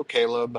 Caleb.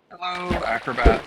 Hello, Acrobat.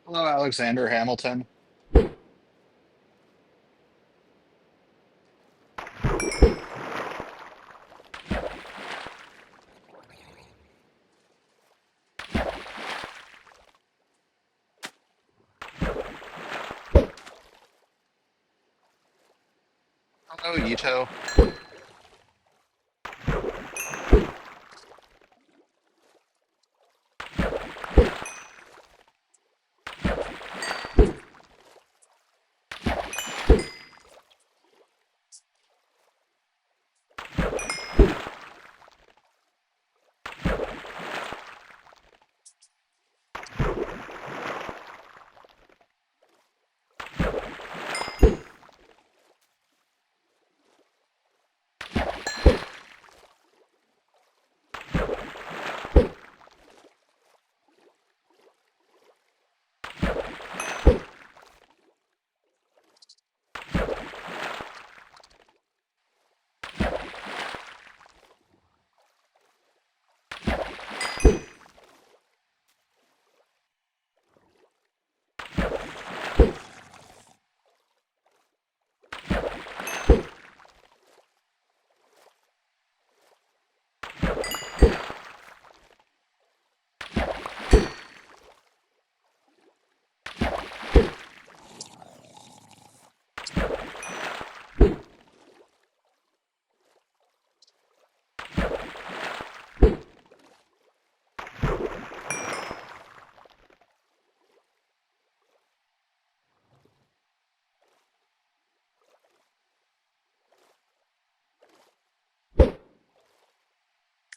Hello, Alexander Hamilton. Hello, Yito.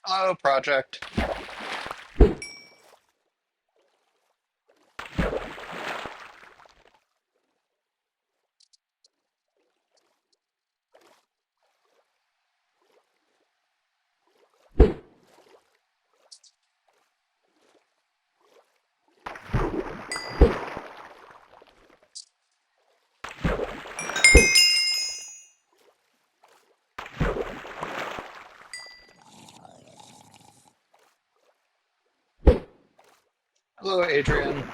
Hello, Project. Hello, Adrian.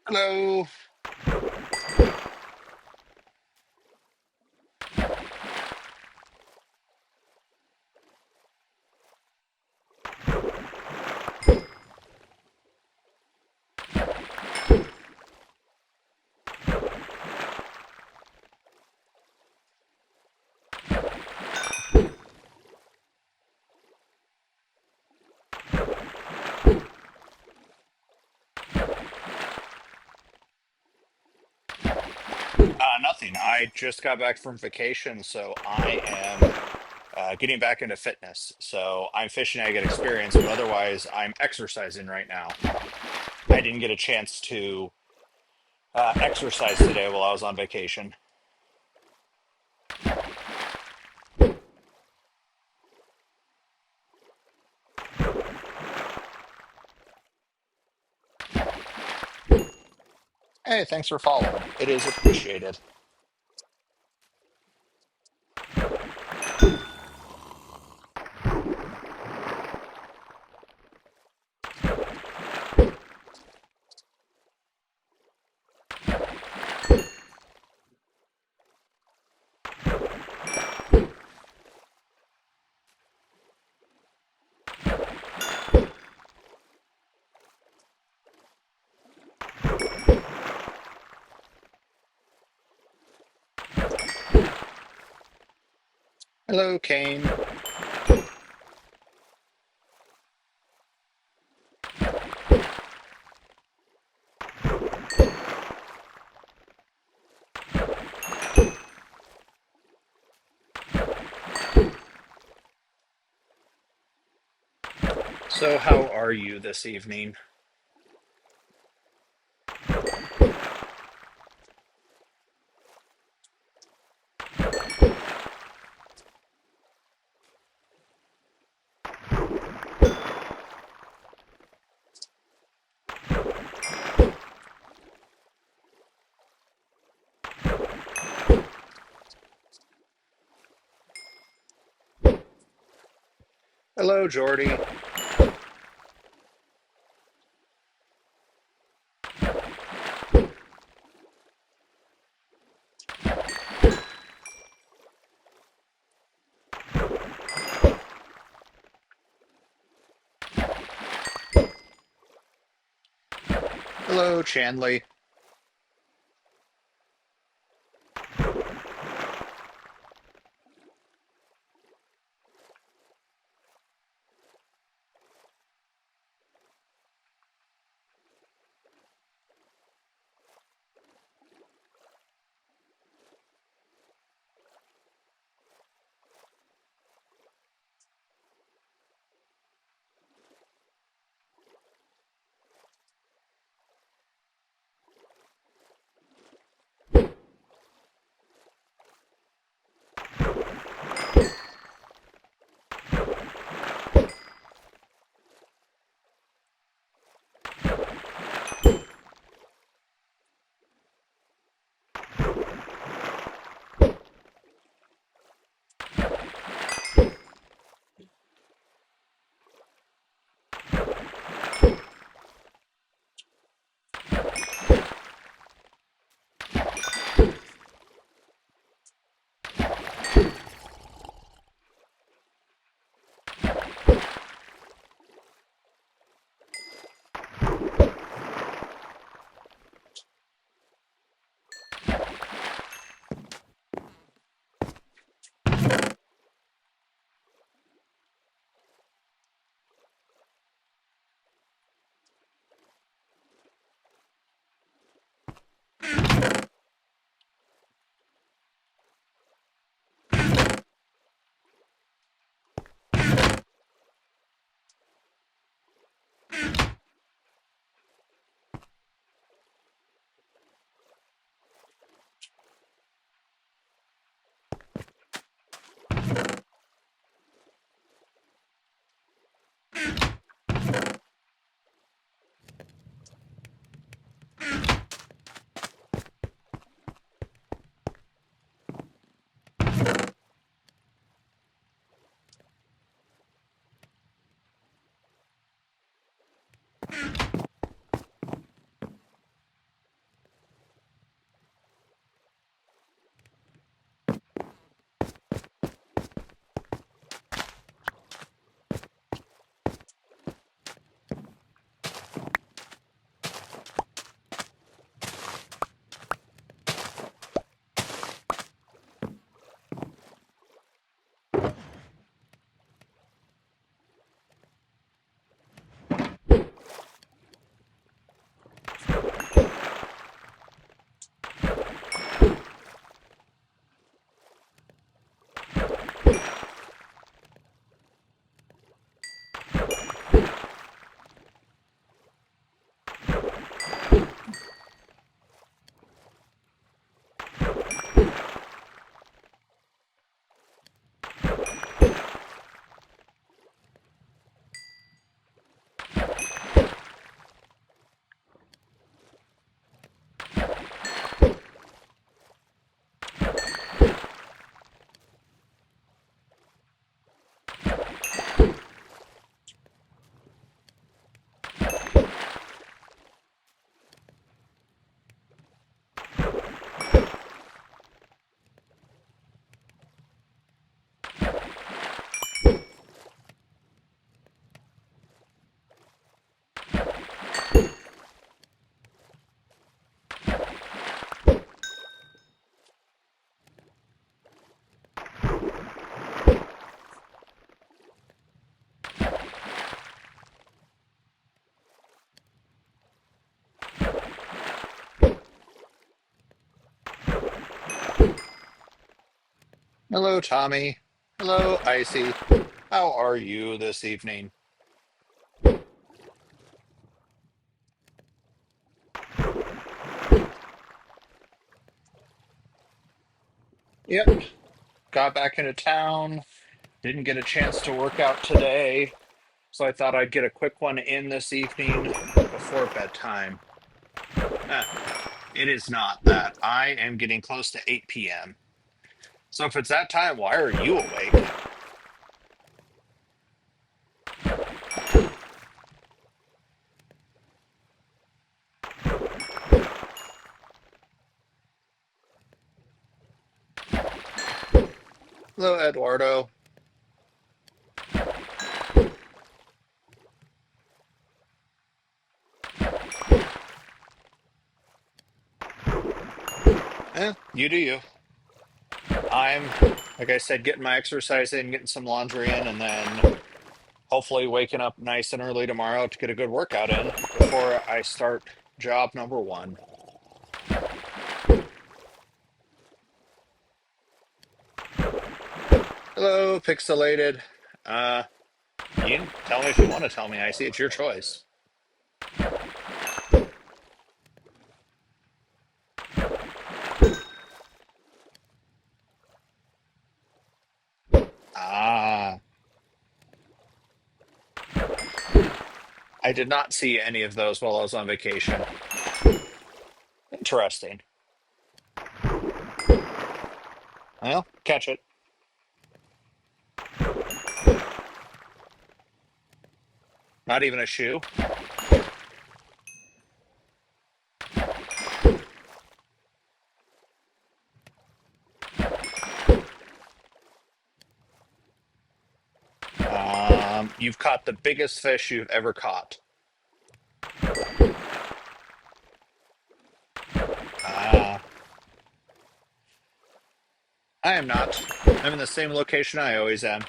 Hello. I just got back from vacation, so I am getting back into fitness. So I'm fishing, I get experience, but otherwise I'm exercising right now. I didn't get a chance to exercise today while I was on vacation. Hey, thanks for following. It is appreciated. Hello, Kane. So how are you this evening? Hello, Jordy. Hello, Chandley. Hello, Tommy. Hello, Icy. How are you this evening? Yep, got back into town. Didn't get a chance to work out today, so I thought I'd get a quick one in this evening before bedtime. Eh, it is not that. I am getting close to 8 p.m. So if it's that time, why are you awake? Hello, Eduardo. You do you. I'm, like I said, getting my exercise in, getting some laundry in, and then hopefully waking up nice and early tomorrow to get a good workout in before I start job number one. Hello, Pixelated. Uh, you can tell me if you want to tell me. I see it's your choice. Ah, I did not see any of those while I was on vacation. Interesting. Well, catch it. Not even a shoe. You've caught the biggest fish you've ever caught. Ah, I am not. I'm in the same location I always am.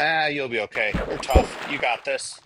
Ah, you'll be okay. You're tough. You got this.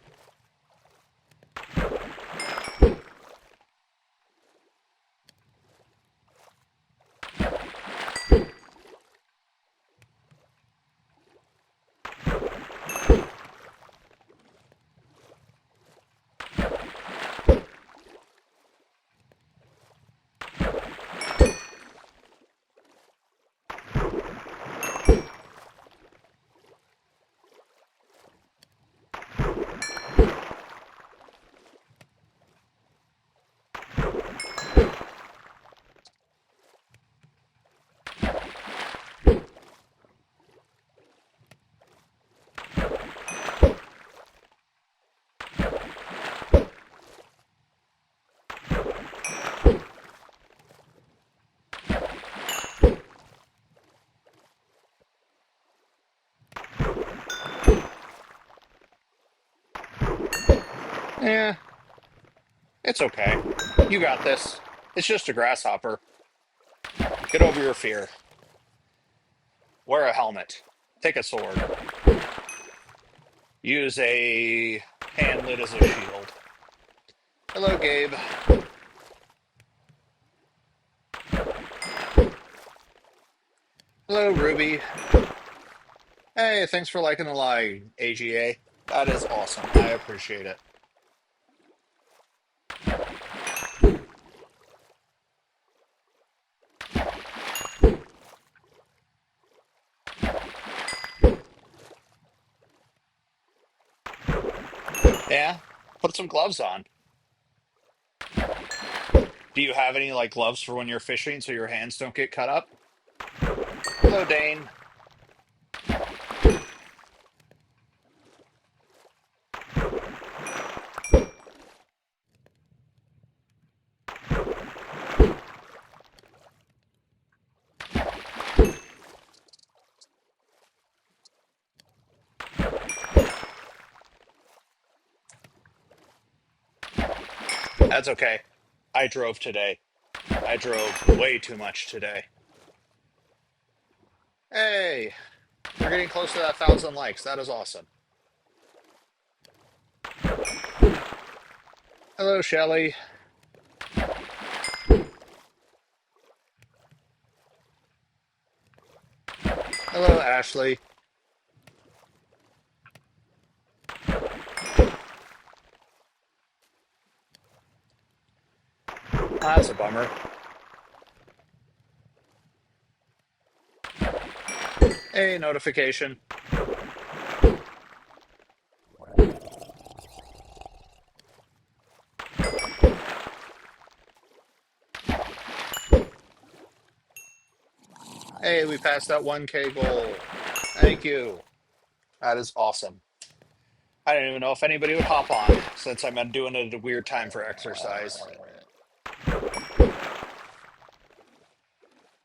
Yeah, it's okay. You got this. It's just a grasshopper. Get over your fear. Wear a helmet. Take a sword. Use a hand lid as a shield. Hello, Gabe. Hello, Ruby. Hey, thanks for liking the live, AGA. That is awesome. I appreciate it. Yeah, put some gloves on. Do you have any like gloves for when you're fishing so your hands don't get cut up? Hello, Dane. That's okay. I drove today. I drove way too much today. Hey, we're getting close to that 1,000 likes. That is awesome. Hello, Shelly. Hello, Ashley. Ah, that's a bummer. Hey, notification. Hey, we passed that 1K goal. Thank you. That is awesome. I didn't even know if anybody would hop on since I'm doing it at a weird time for exercise.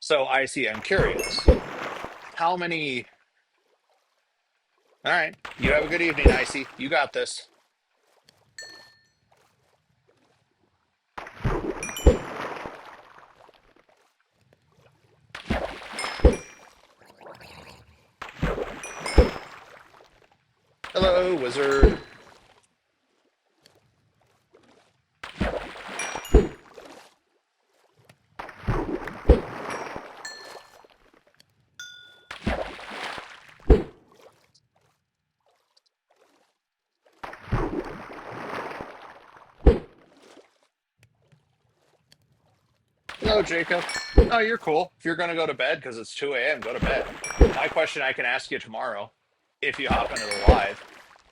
So, Icy, I'm curious. How many? All right. You have a good evening, Icy. You got this. Hello, wizard. Hello, Jacob. Oh, you're cool. If you're going to go to bed because it's 2 a.m., go to bed. My question I can ask you tomorrow if you hop into the live.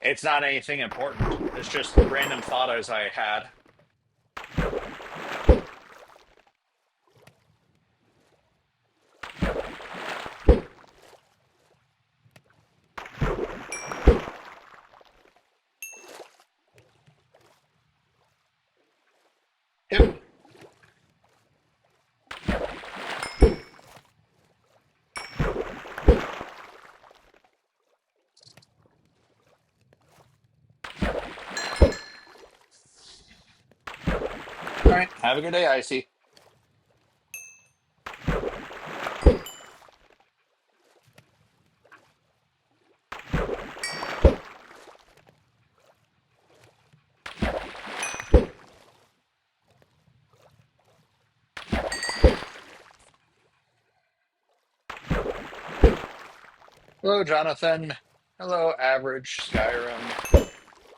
It's not anything important. It's just random thought as I had. Yep. All right. Have a good day, Icy. Hello, Jonathan. Hello, Average Skyrim.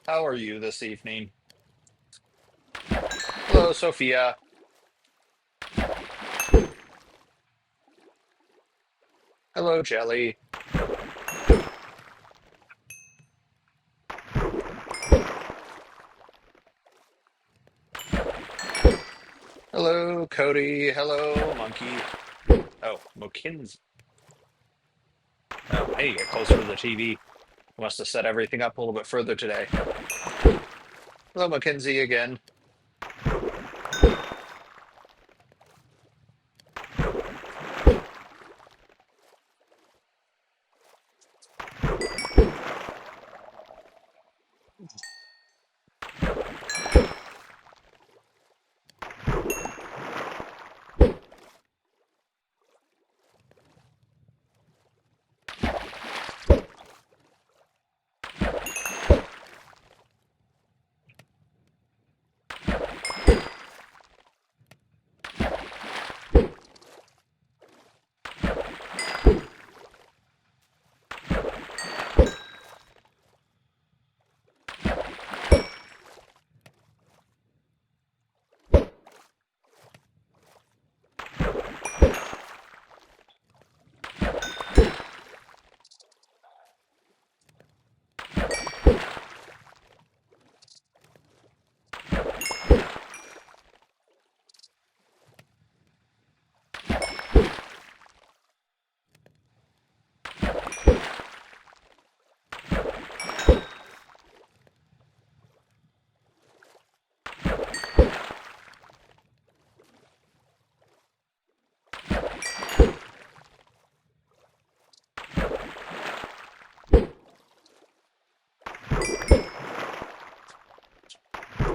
How are you this evening? Hello, Sophia. Hello, Jelly. Hello, Cody. Hello, Monkey. Oh, Mokins. Oh, I need to get closer to the TV. Must have set everything up a little bit further today. Hello, Mackenzie again.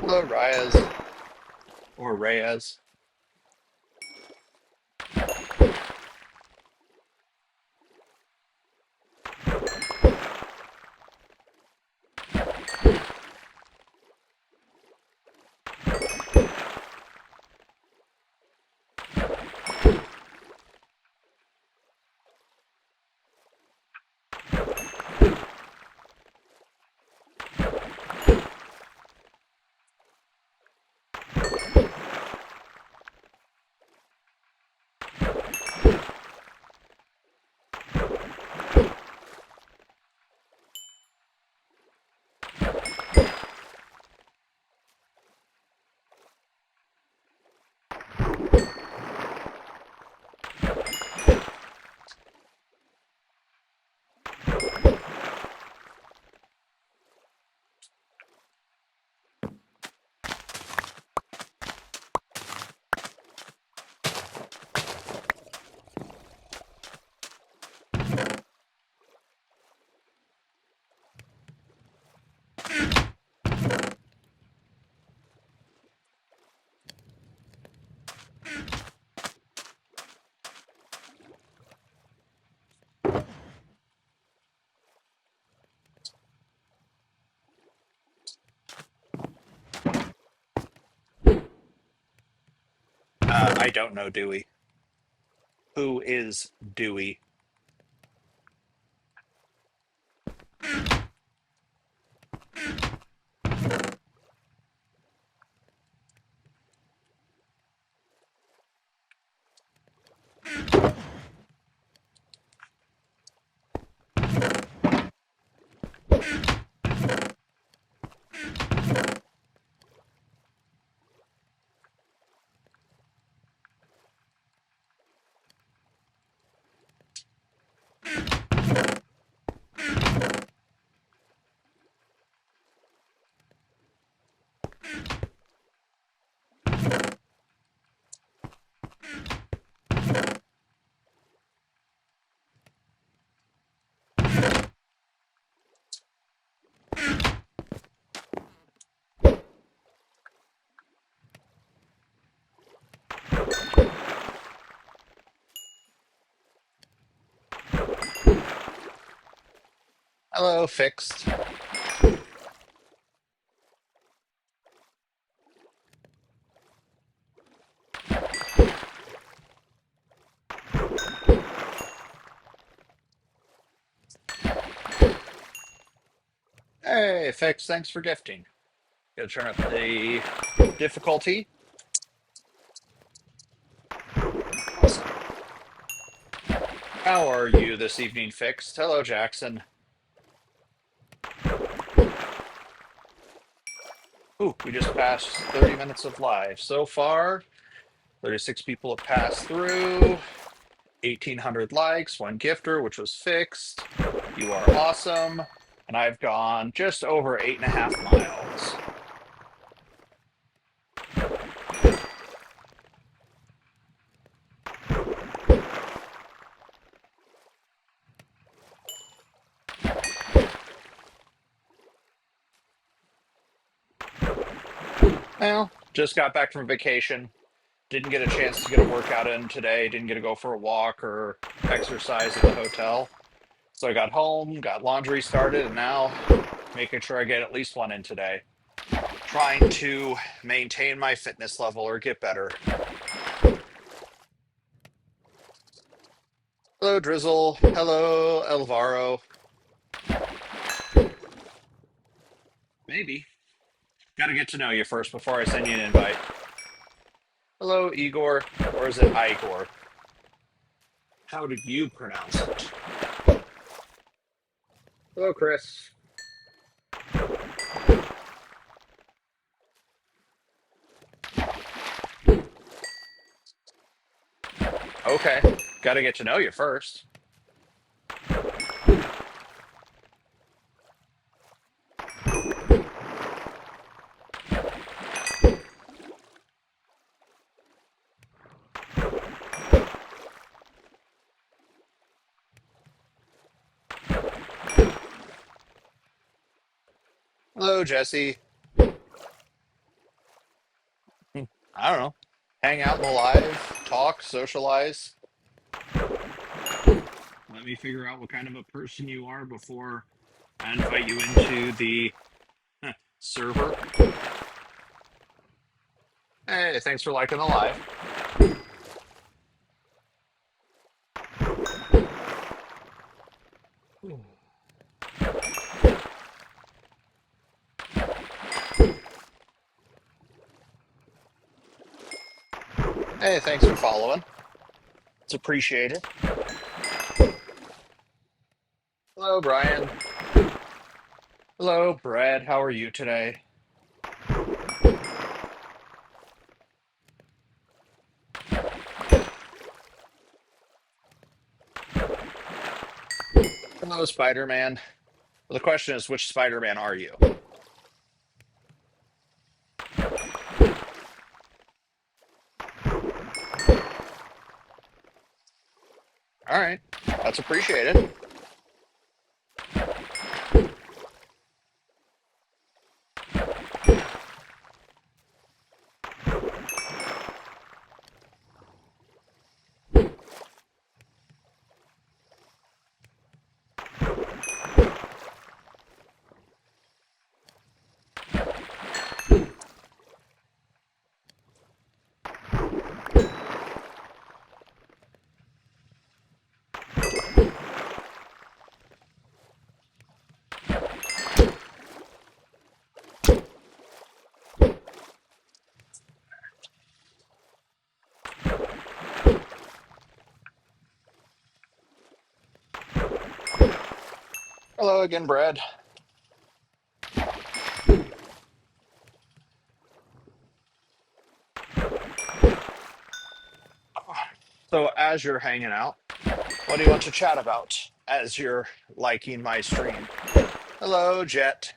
Hello, Ryaz. or Reyes. I don't know Dewey. Who is Dewey? Hello, fixed. Hey, fixed. Thanks for gifting. Gonna turn up the difficulty. Awesome. How are you this evening, fixed? Hello, Jackson. Ooh, we just passed 30 minutes of live. So far, 36 people have passed through, 1,800 likes, one gifter, which was fixed. You are awesome. And I've gone just over 8.5 miles. Well, just got back from vacation. Didn't get a chance to get a workout in today. Didn't get to go for a walk or exercise at the hotel. So I got home, got laundry started, and now making sure I get at least one in today. Trying to maintain my fitness level or get better. Hello, Drizzle. Hello, Elvaro. Maybe. Got to get to know you first before I send you an invite. Hello, Igor. Or is it Igor? How did you pronounce it? Hello, Chris. Okay. Got to get to know you first. Hello, Jesse. I don't know, hang out in the live, talk, socialize. Let me figure out what kind of a person you are before I invite you into the server. Hey, thanks for liking the live. Hey, thanks for following. It's appreciated. Hello, Brian. Hello, Brad. How are you today? Hello, Spider-Man. Well, the question is, which Spider-Man are you? All right, that's appreciated. Hello again, Brad. So, as you're hanging out, what do you want to chat about as you're liking my stream? Hello, Jet.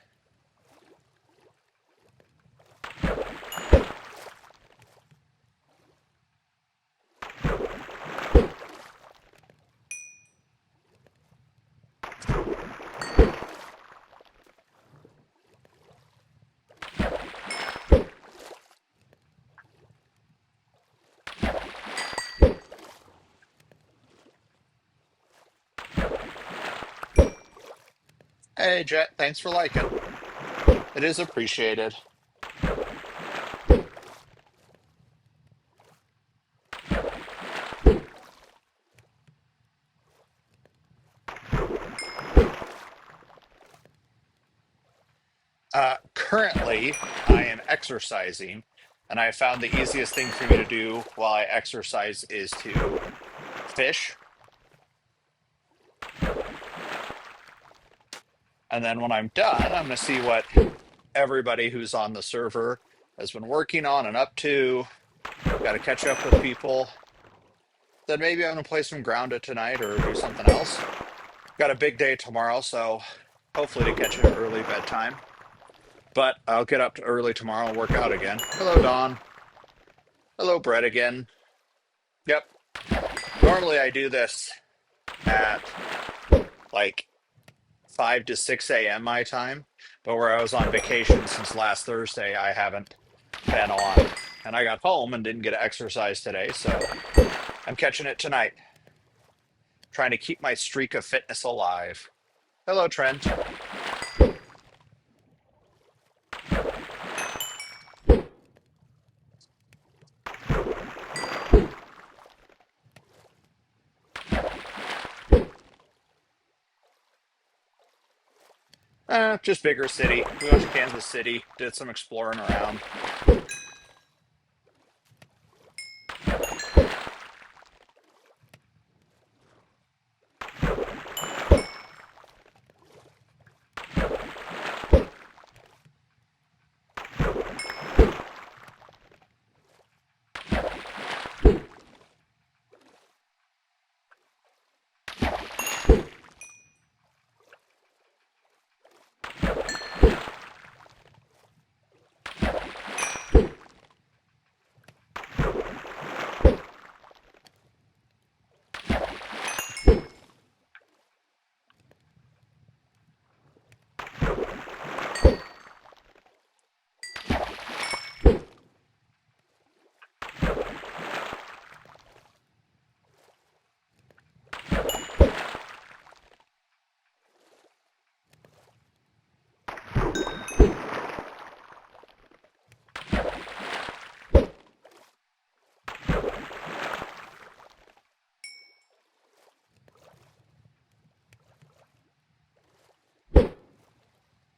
Hey, Jet. Thanks for liking. It is appreciated. Currently, I am exercising, and I found the easiest thing for me to do while I exercise is to fish. And then when I'm done, I'm going to see what everybody who's on the server has been working on and up to. Got to catch up with people. Then maybe I'm going to play some Grounded tonight or do something else. Got a big day tomorrow, so hopefully to catch an early bedtime. But I'll get up early tomorrow and work out again. Hello, Don. Hello, Brett again. Yep. Normally I do this at like 5 to 6 a.m. my time, but where I was on vacation since last Thursday, I haven't been on. And I got home and didn't get to exercise today, so I'm catching it tonight, trying to keep my streak of fitness alive. Hello, Trent. Just bigger city. We went to Kansas City, did some exploring around.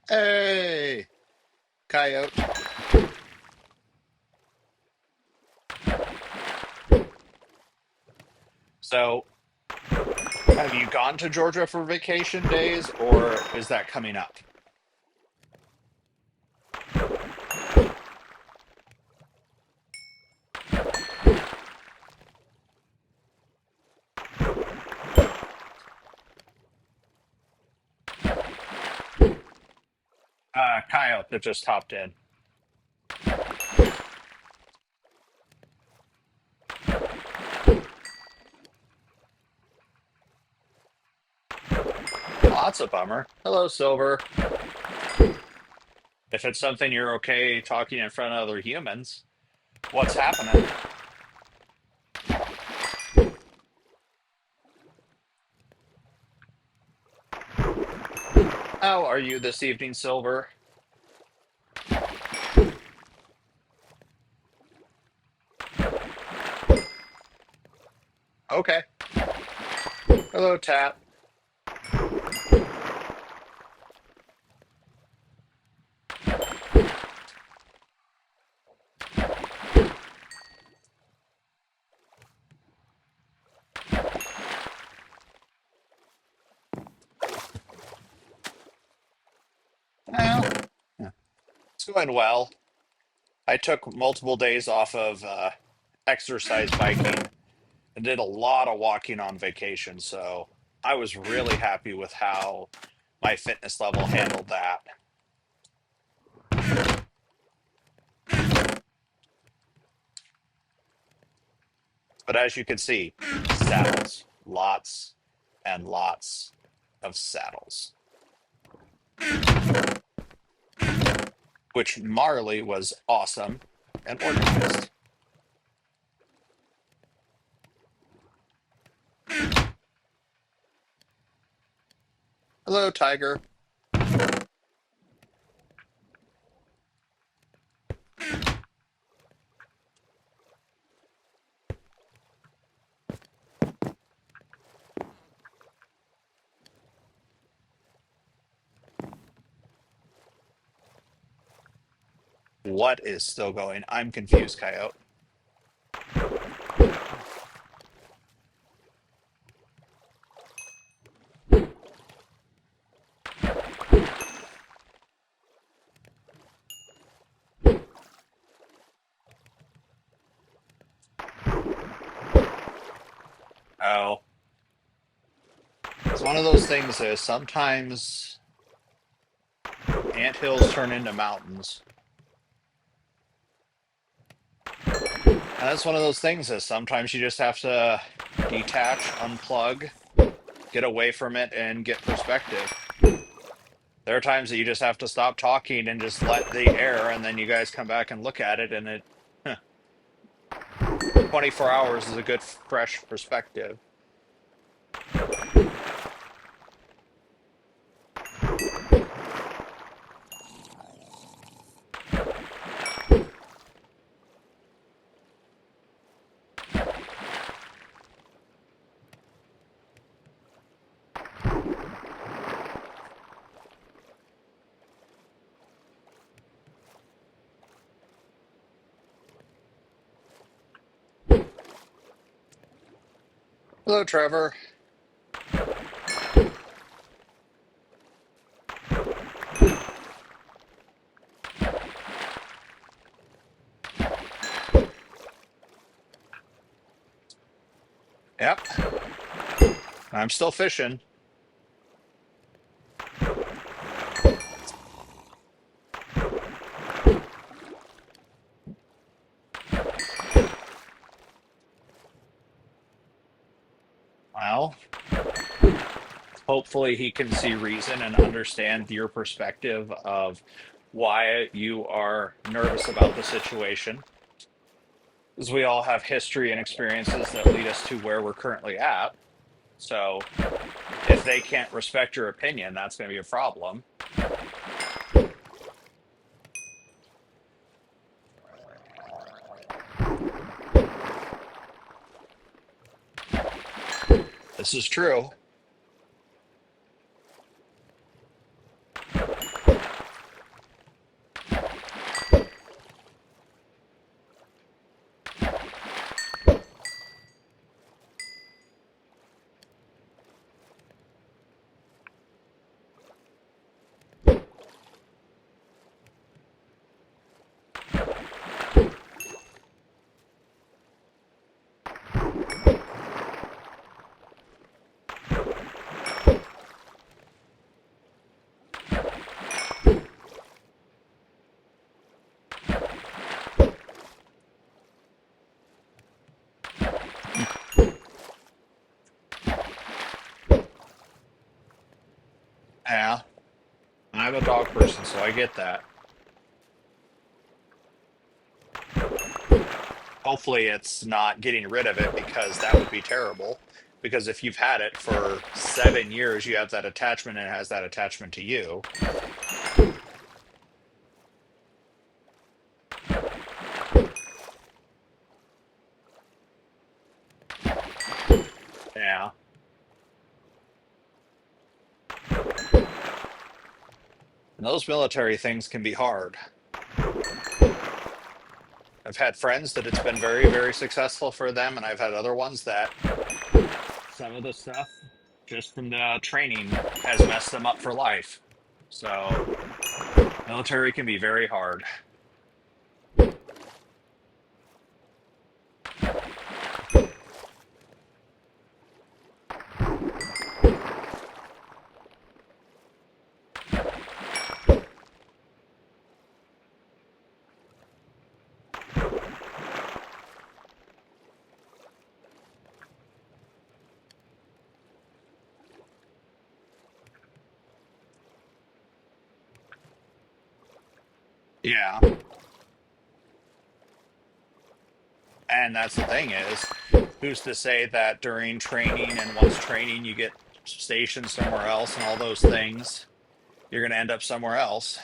Hey, coyote. So, have you gone to Georgia for vacation days, or is that coming up? Coyote that just hopped in. Oh, that's a bummer. Hello, Silver. If it's something you're okay talking in front of other humans, what's happening? How are you this evening, Silver? Okay. Hello, Tat. Well, yeah, it's going well. I took multiple days off of exercise biking and did a lot of walking on vacation, so I was really happy with how my fitness level handled that. But as you can see, saddles, lots and lots of saddles, which Marley was awesome and organized. Hello, Tiger. What is still going? I'm confused, Coyote. Oh, it's one of those things that sometimes anthills turn into mountains. And that's one of those things that sometimes you just have to detach, unplug, get away from it, and get perspective. There are times that you just have to stop talking and just let the air, and then you guys come back and look at it, and 24 hours is a good, fresh perspective. Hello, Trevor. Yep, I'm still fishing. Well, hopefully he can see reason and understand your perspective of why you are nervous about the situation. Because we all have history and experiences that lead us to where we're currently at. So if they can't respect your opinion, that's going to be a problem. This is true. I'm a dog person, so I get that. Hopefully, it's not getting rid of it because that would be terrible. Because if you've had it for 7 years, you have that attachment and it has that attachment to you. Yeah. And those military things can be hard. I've had friends that it's been very, very successful for them, and I've had other ones that some of the stuff just from the training has messed them up for life. So, military can be very hard. Yeah. And that's the thing is, who's to say that during training and once training you get stationed somewhere else and all those things, you're going to end up somewhere else.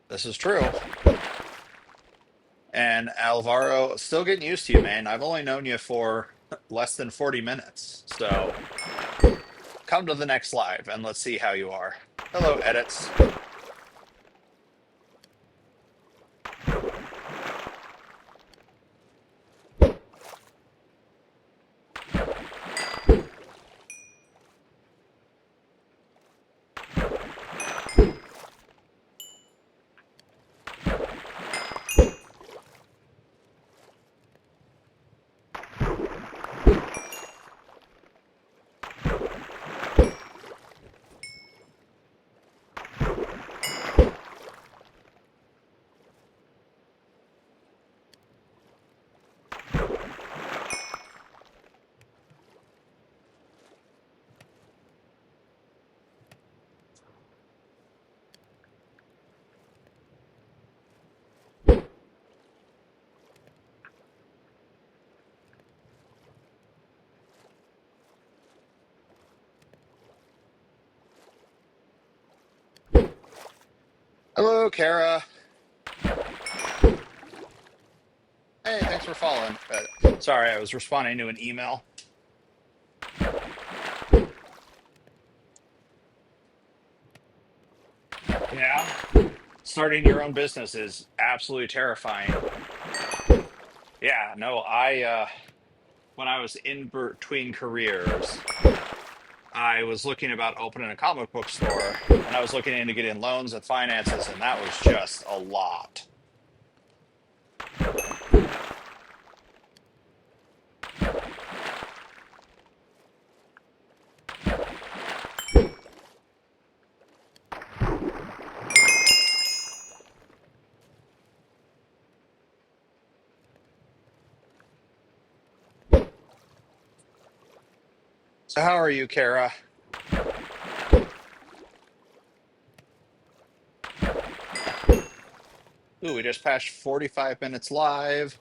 This is true. And Alvaro, still getting used to you, man. I've only known you for less than 40 minutes. So come to the next live and let's see how you are. Hello, edits. Hello, Kara. Hey, thanks for following. Sorry, I was responding to an email. Yeah. Starting your own business is absolutely terrifying. Yeah, no, when I was in between careers, I was looking about opening a comic book store and I was looking into getting loans and finances, and that was just a lot. So, how are you, Kara? Ooh, we just passed 45 minutes live.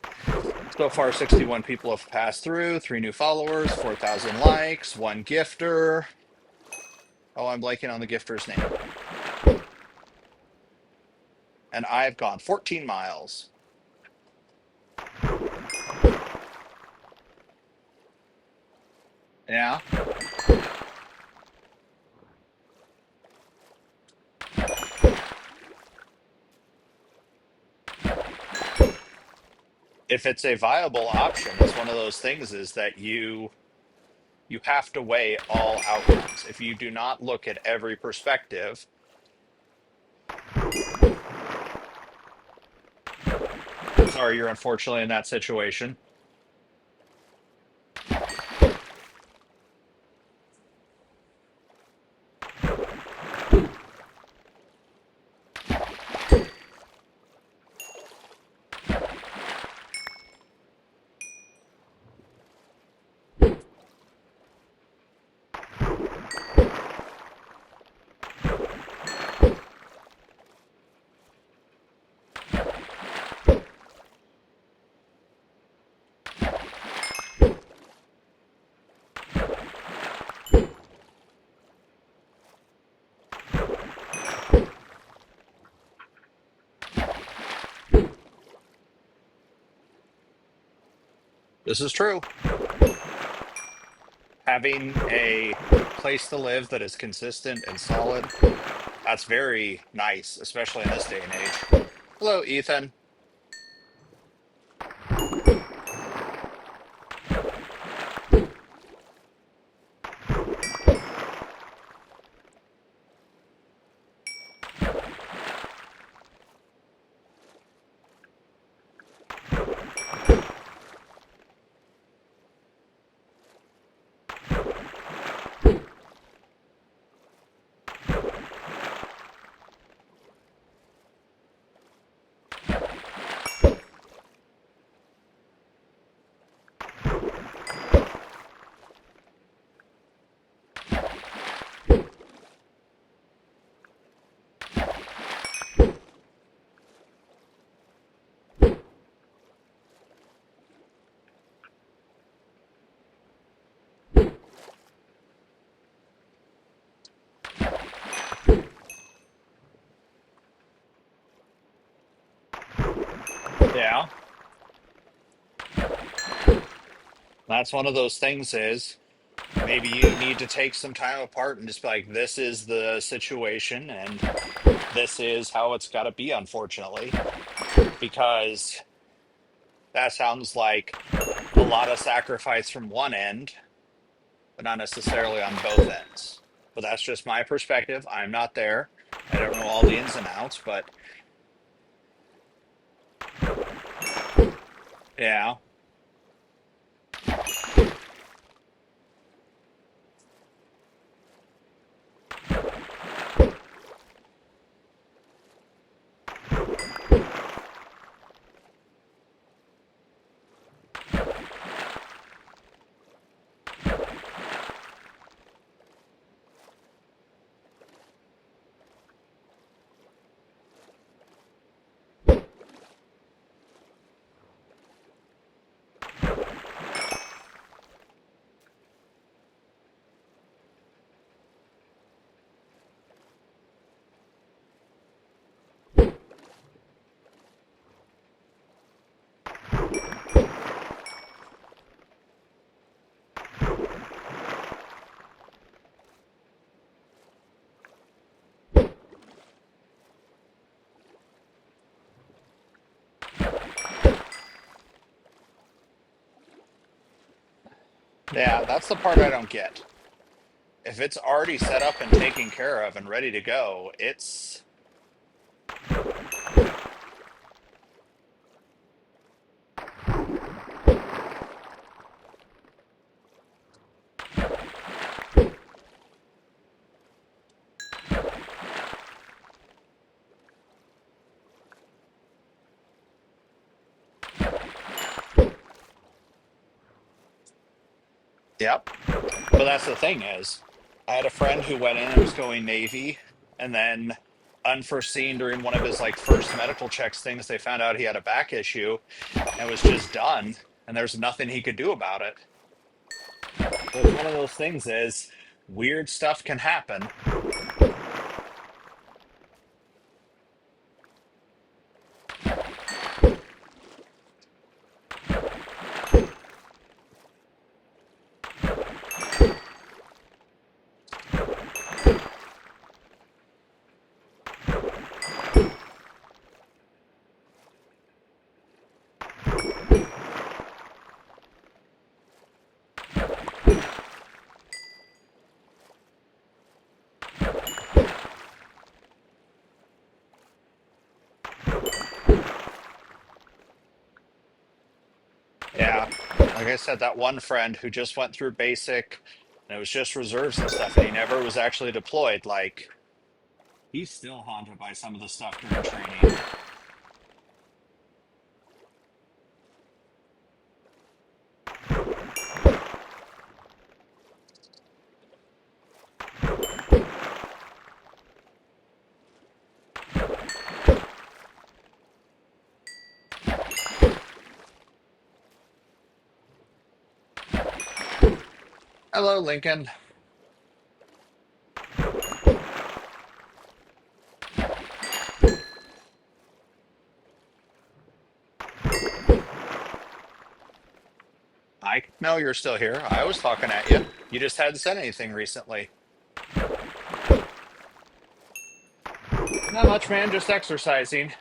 So far, 61 people have passed through, three new followers, 4,000 likes, one gifter. Oh, I'm blanking on the gifter's name. And I've gone 14 miles. Yeah. If it's a viable option, it's one of those things is that you have to weigh all outcomes. If you do not look at every perspective, sorry, you're unfortunately in that situation. This is true. Having a place to live that is consistent and solid, that's very nice, especially in this day and age. Hello, Ethan. Yeah, that's one of those things is maybe you need to take some time apart and just be like, this is the situation and this is how it's got to be, unfortunately, because that sounds like a lot of sacrifice from one end, but not necessarily on both ends. But that's just my perspective. I'm not there. I don't know all the ins and outs, but yeah. Yeah, that's the part I don't get. If it's already set up and taken care of and ready to go, it's yep. But that's the thing is, I had a friend who went in and was going Navy, and then unforeseen during one of his like first medical checks things, they found out he had a back issue and was just done, and there's nothing he could do about it. So it's one of those things is weird stuff can happen. Yeah. Like I said, that one friend who just went through basic and it was just reserves and stuff, and he never was actually deployed, like he's still haunted by some of the stuff during training. Hello, Lincoln. Mike. No, you're still here. I was talking at you. You just hadn't said anything recently. Not much, man. Just exercising.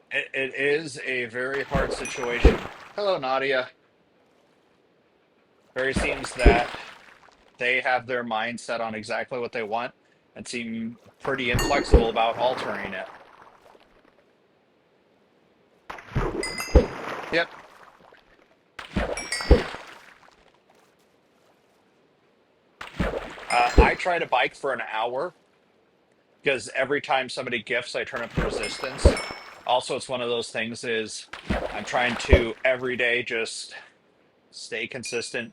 It is a very hard situation. Hello, Nadia. Very seems that they have their mind set on exactly what they want and seem pretty inflexible about altering it. Yep. I try to bike for an hour because every time somebody gifts, I turn up the resistance. Also, it's one of those things is I'm trying to every day just stay consistent.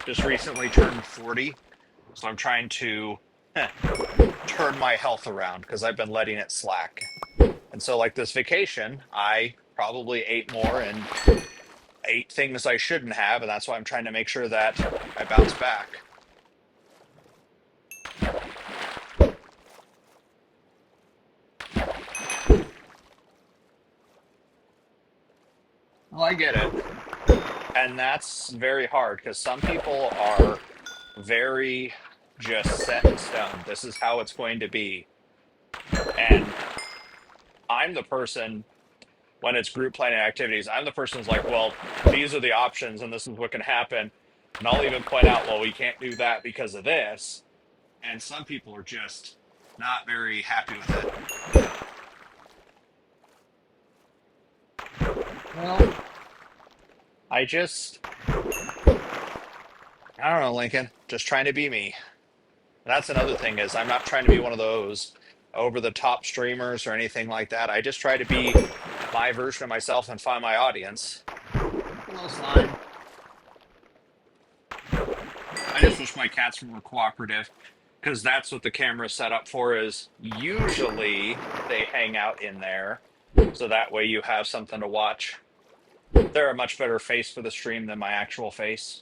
Just recently turned 40, so I'm trying to turn my health around because I've been letting it slack. And so, like this vacation, I probably ate more and ate things I shouldn't have, and that's why I'm trying to make sure that I bounce back. Well, I get it. And that's very hard because some people are very just set in stone. This is how it's going to be. And I'm the person, when it's group planning activities, I'm the person who's like, well, these are the options and this is what can happen. And I'll even point out, well, we can't do that because of this. And some people are just not very happy with it. Well, I just, I don't know, Lincoln, just trying to be me. And that's another thing is I'm not trying to be one of those over the top streamers or anything like that. I just try to be my version of myself and find my audience. Hello, slime. I just wish my cats were more cooperative because that's what the camera's set up for is usually they hang out in there. So that way you have something to watch. They're a much better face for the stream than my actual face.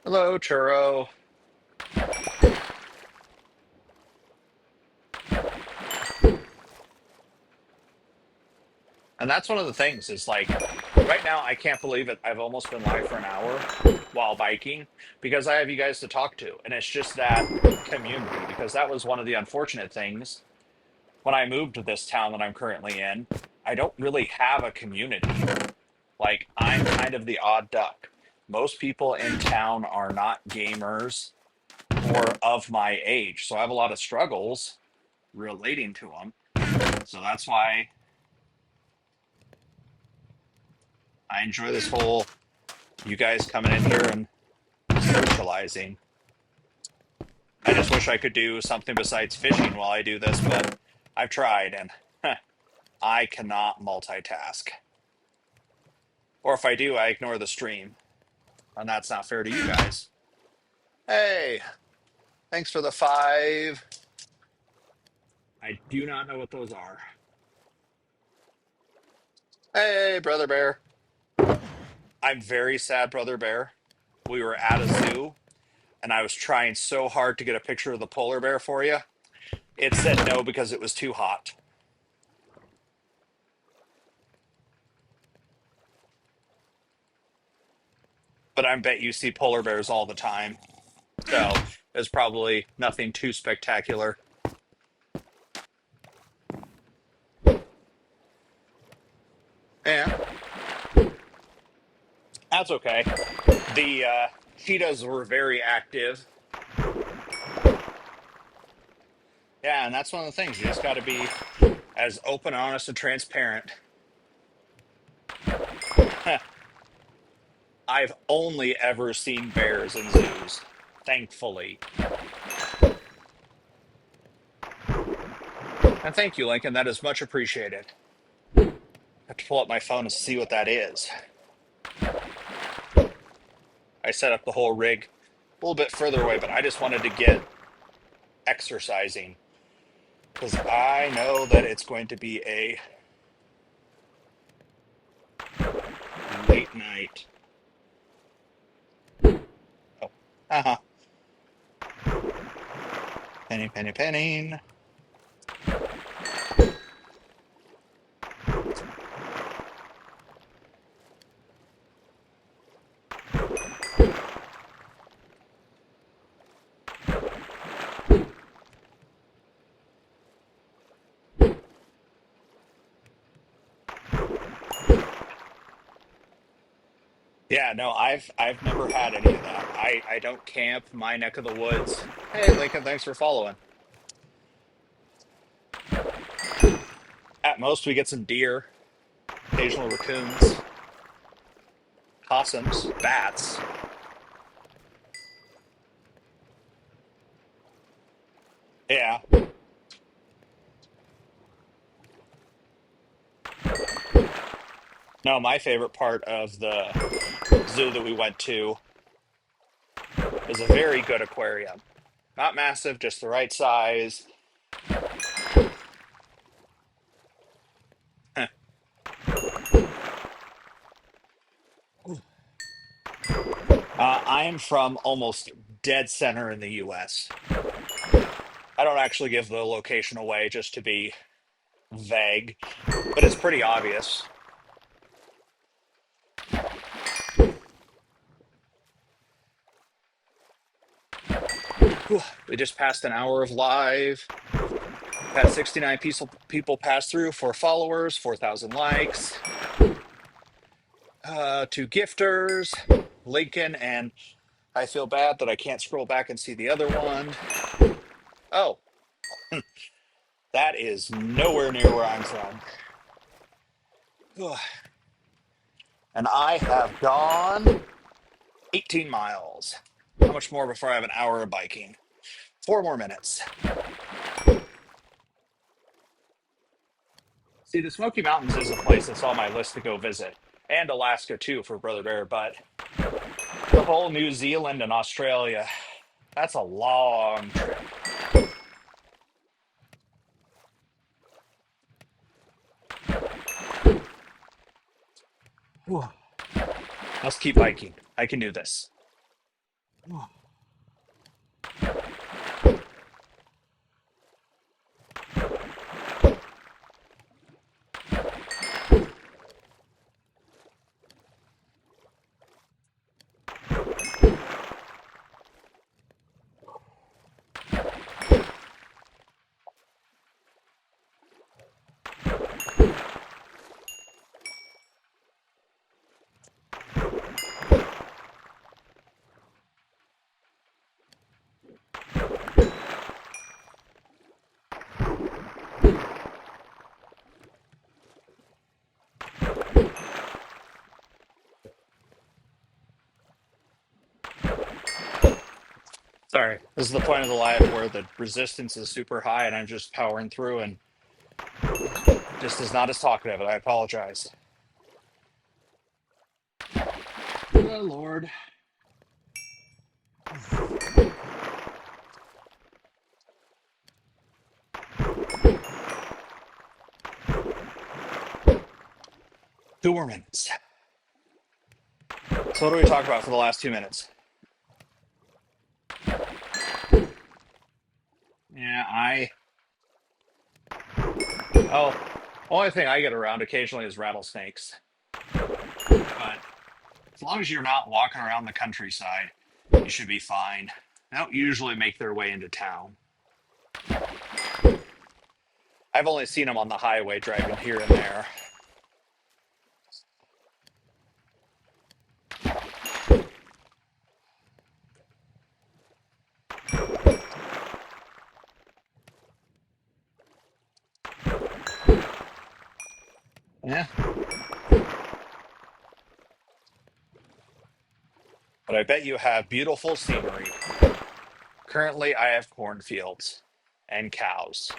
Hello, Churro. And that's one of the things is like right now I can't believe it. I've almost been live for an hour while biking because I have you guys to talk to. And it's just that community because that was one of the unfortunate things when I moved to this town that I'm currently in. I don't really have a community. Like I'm kind of the odd duck. Most people in town are not gamers or of my age. So I have a lot of struggles relating to them. So that's why I enjoy this whole you guys coming in here and socializing. I just wish I could do something besides fishing while I do this, but I've tried and I cannot multitask. Or if I do, I ignore the stream. And that's not fair to you guys. Hey, thanks for the 5. I do not know what those are. Hey, Brother Bear. I'm very sad, Brother Bear. We were at a zoo and I was trying so hard to get a picture of the polar bear for you. It said no because it was too hot. But I bet you see polar bears all the time. So it's probably nothing too spectacular. Yeah, that's okay. The cheetahs were very active. Yeah, and that's one of the things. You just got to be as open, honest, and transparent. I've only ever seen bears in zoos, thankfully. And thank you, Lincoln. That is much appreciated. I have to pull up my phone and see what that is. I set up the whole rig a little bit further away, but I just wanted to get exercising because I know that it's going to be a late night. Oh, uh-huh. Penny, penny, penny. Yeah, no, I've never had any of that. I don't camp my neck of the woods. Hey, Lincoln, thanks for following. At most, we get some deer, occasional raccoons, possums, bats. Yeah. No, my favorite part of the zoo that we went to is a very good aquarium. Not massive, just the right size. I am from almost dead center in the US. I don't actually give the location away just to be vague, but it's pretty obvious. Whew, we just passed an hour of live. Had 69 people pass through, 4 followers, 4,000 likes, 2 gifters, Lincoln, and I feel bad that I can't scroll back and see the other one. Oh, that is nowhere near where I'm from. Ugh. And I have gone 18 miles. How much more before I have an hour of biking? 4 more minutes. See, the Smoky Mountains is a place that's on my list to go visit, and Alaska too for Brother Bear, but the whole New Zealand and Australia, that's a long trip. Whew. Let's keep biking. I can do this. Sorry, this is the point of the live where the resistance is super high and I'm just powering through and just is not as talkative, and I apologize. Oh, Lord. Two more minutes. So what do we talk about for the last 2 minutes? Yeah, oh, only thing I get around occasionally is rattlesnakes. But as long as you're not walking around the countryside, you should be fine. They don't usually make their way into town. I've only seen them on the highway driving here and there. Yeah, but I bet you have beautiful scenery. Currently, I have cornfields and cows.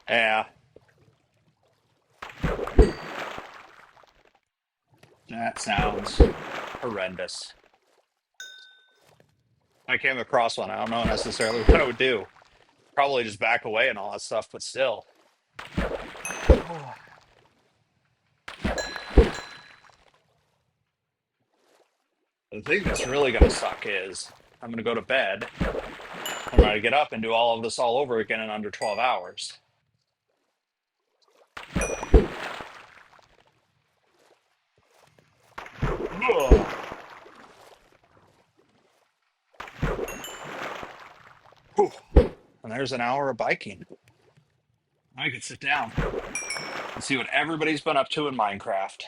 Yeah, that sounds horrendous. I came across one. I don't know necessarily what I would do. probably just back away and all that stuff, but still. The thing that's really going to suck is I'm going to go to bed. I'm going to get up and do all of this all over again in under 12 hours. Ugh. Whew. And there's an hour of biking. I could sit down and see what everybody's been up to in Minecraft.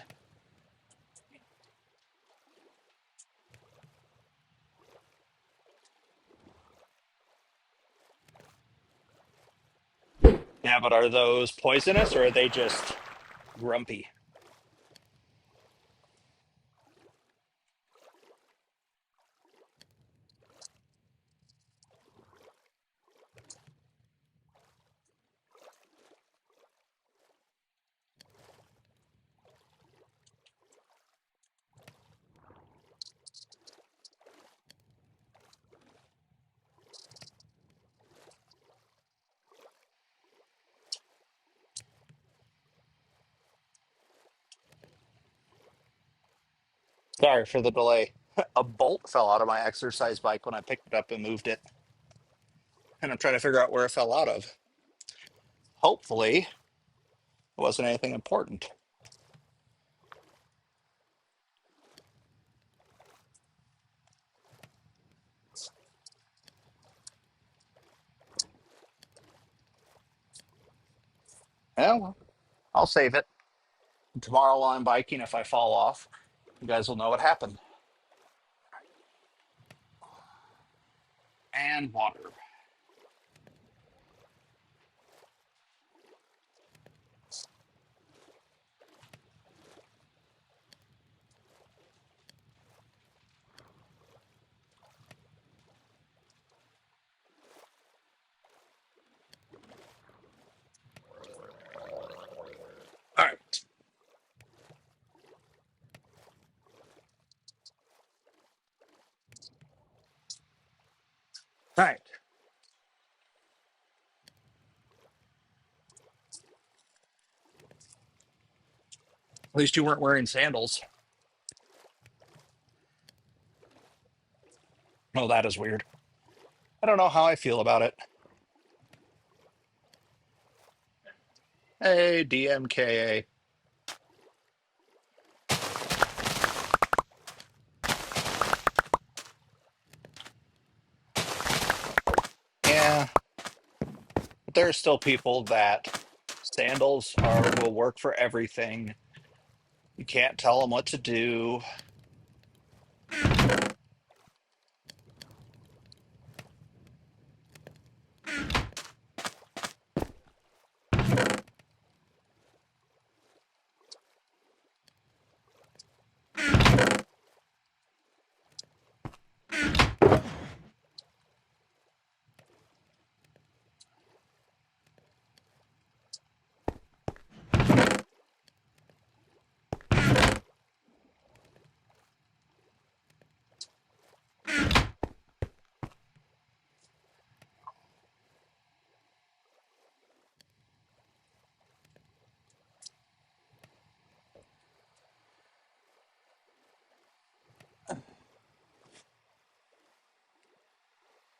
Yeah, but are those poisonous or are they just grumpy? Sorry for the delay. A bolt fell out of my exercise bike when I picked it up and moved it. And I'm trying to figure out where it fell out of. Hopefully, it wasn't anything important. Yeah, well, I'll save it. Tomorrow while I'm biking, if I fall off, you guys will know what happened. And water. All right. All right. At least you weren't wearing sandals. Oh, that is weird. I don't know how I feel about it. Hey, DMKA. Yeah, but there are still people that sandals are will work for everything. You can't tell them what to do.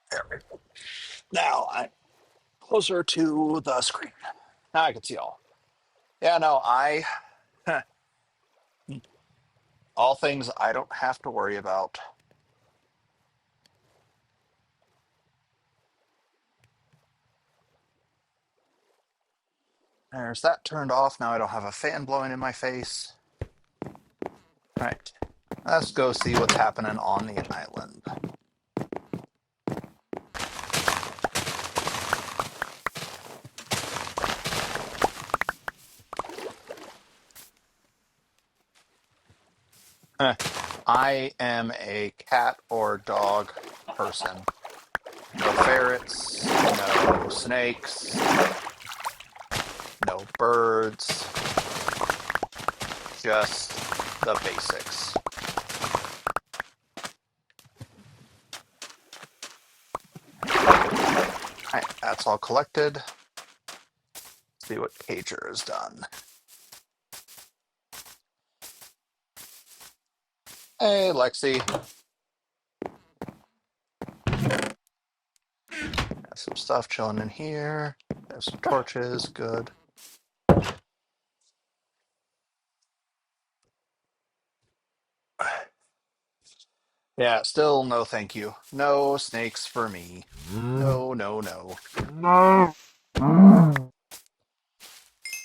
There we go. Now I'm closer to the screen. Now I can see all. Yeah, no, I all things I don't have to worry about. There's that turned off. Now I don't have a fan blowing in my face. All right. Let's go see what's happening on the island. Eh, I am a cat or dog person. No ferrets, no snakes, no birds, just the basics. All right, that's that's all collected. Let's see what Cager has done. Hey, Lexi. Have some stuff chilling in here. Have some torches. Good. Yeah, still no thank you. No snakes for me. No, no, no.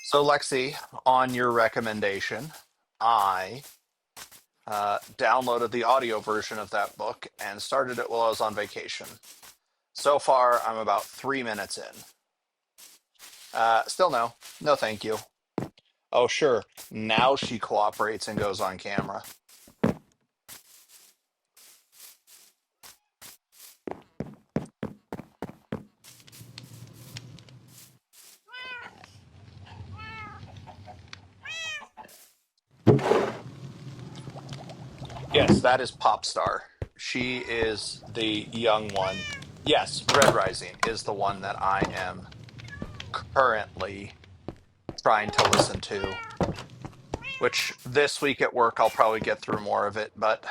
So, Lexi, on your recommendation, I downloaded the audio version of that book and started it while I was on vacation. So far, I'm about 3 minutes in. Still no. No thank you. Oh, sure. Now she cooperates and goes on camera. Yes, that is Popstar. She is the young one. Yes, Red Rising is the one that I am currently trying to listen to. Which this week at work I'll probably get through more of it, but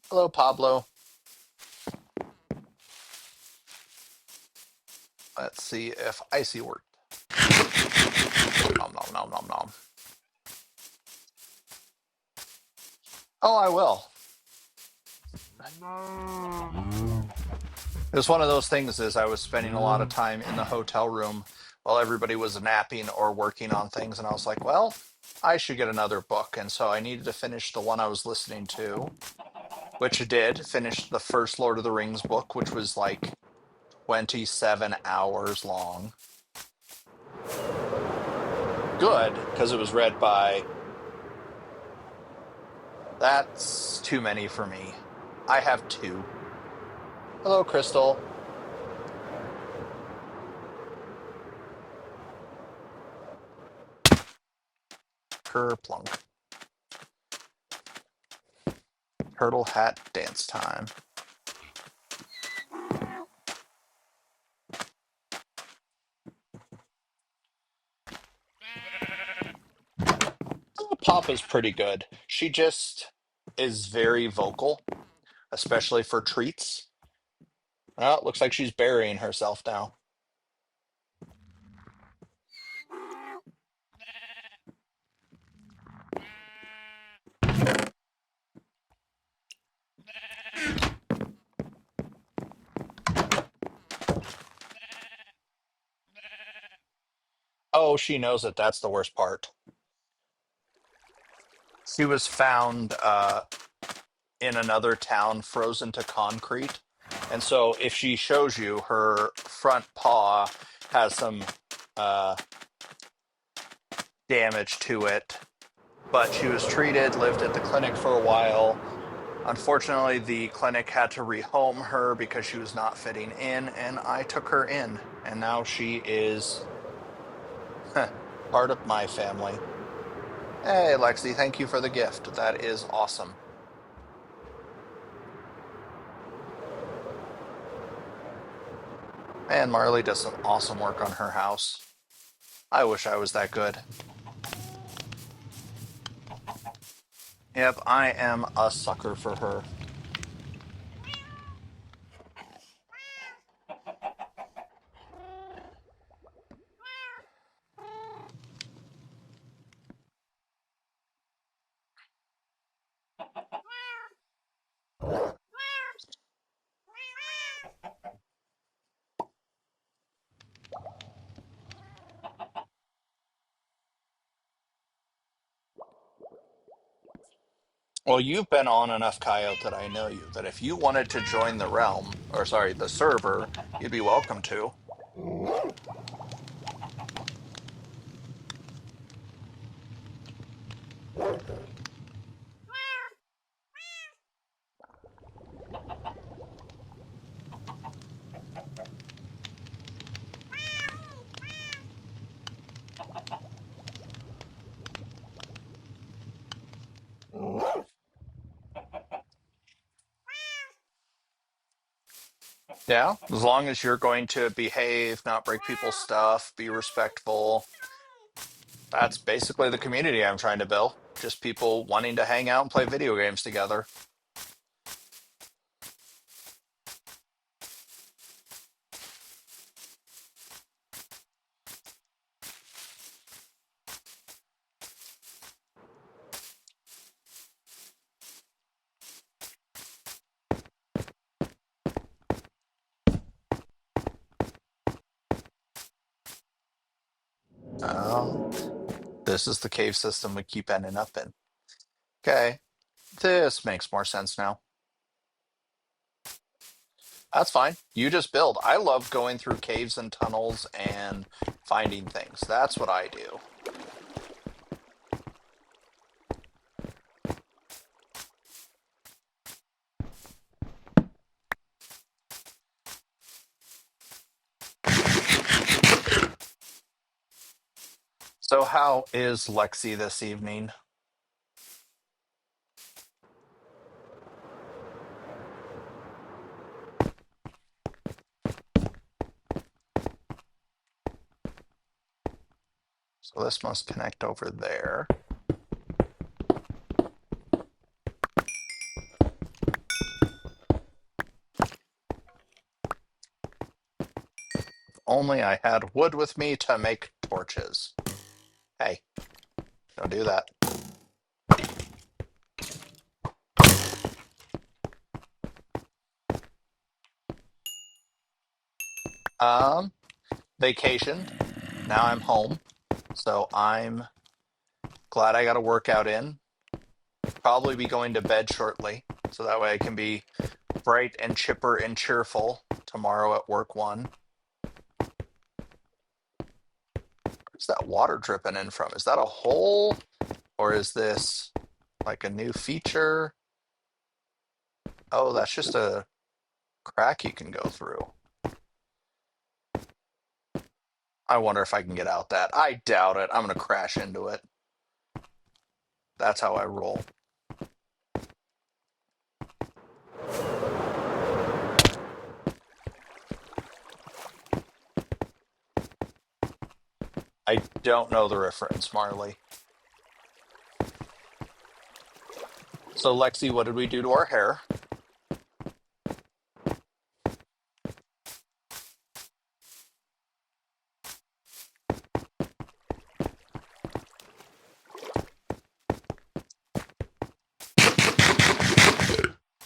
hello, Pablo. Let's see if Icy worked. Nom nom nom nom nom. Oh, I will. It was one of those things as I was spending a lot of time in the hotel room while everybody was napping or working on things, and I was like, well, I should get another book. And so I needed to finish the one I was listening to, which I did. Finished the first Lord of the Rings book, which was like 27 hours long. Good, because it was read by... That's too many for me. I have two. Hello, Crystal. Kerplunk. Turtle hat dance time. Pop is pretty good. She just is very vocal, especially for treats. Well, it looks like she's burying herself now. Oh, she knows that that's the worst part. She was found in another town, frozen to concrete. And so if she shows you, her front paw has some uh, damage to it. But she was treated, lived at the clinic for a while. Unfortunately, the clinic had to rehome her because she was not fitting in, and I took her in. And now she is part of my family. Hey, Lexi, thank you for the gift. That is awesome. Man, Marley does some awesome work on her house. I wish I was that good. Yep, I am a sucker for her. Well, you've been on enough, Coyote, that I know you, that if you wanted to join the realm, or sorry, the server, you'd be welcome to. Yeah, as long as you're going to behave, not break people's stuff, be respectful. That's basically the community I'm trying to build. Just people wanting to hang out and play video games together. Oh, this is the cave system we keep ending up in. Okay, this makes more sense now. That's fine. You just build. I love going through caves and tunnels and finding things. That's what I do. So, how is Lexi this evening? So, this must connect over there. Only I had wood with me to make torches. Hey, don't do that. Um, Vacationed. Now I'm home. So I'm glad I got a workout in. Probably be going to bed shortly. So that way I can be bright and chipper and cheerful tomorrow at work one. Where's that water dripping in from? Is that a hole? Or is this like a new feature? Oh, that's just a crack you can go through. I wonder if I can get out that. I doubt it. I'm going to crash into it. That's how I roll. I don't know the reference, Marley. So, Lexi, what did we do to our hair?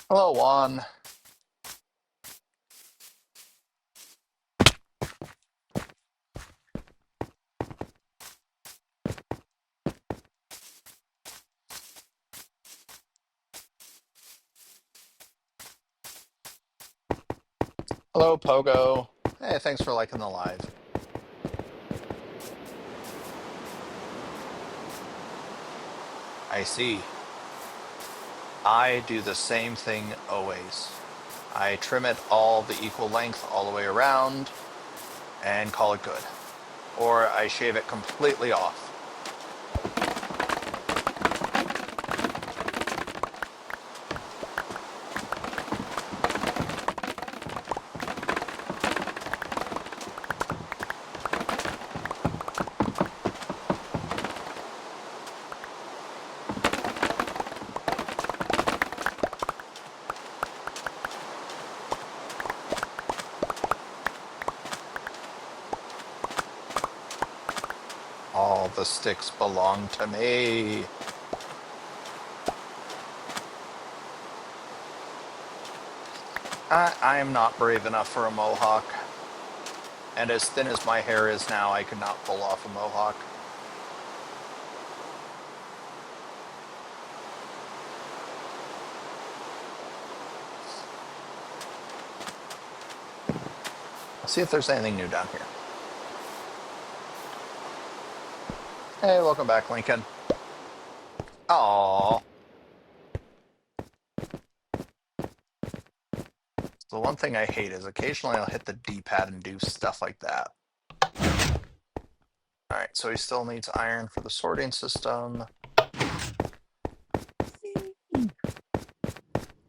Hello, Juan. Hello, Pogo. Hey, thanks for liking the live. I see. I do the same thing always. I trim it all the equal length all the way around and call it good. Or I shave it completely off. All the sticks belong to me. I am not brave enough for a mohawk. And as thin as my hair is now, I could not pull off a mohawk. Let's see if there's anything new down here. Hey, welcome back, Lincoln. Aww. The one thing I hate is occasionally I'll hit the D-pad and do stuff like that. Alright, so he still needs iron for the sorting system. I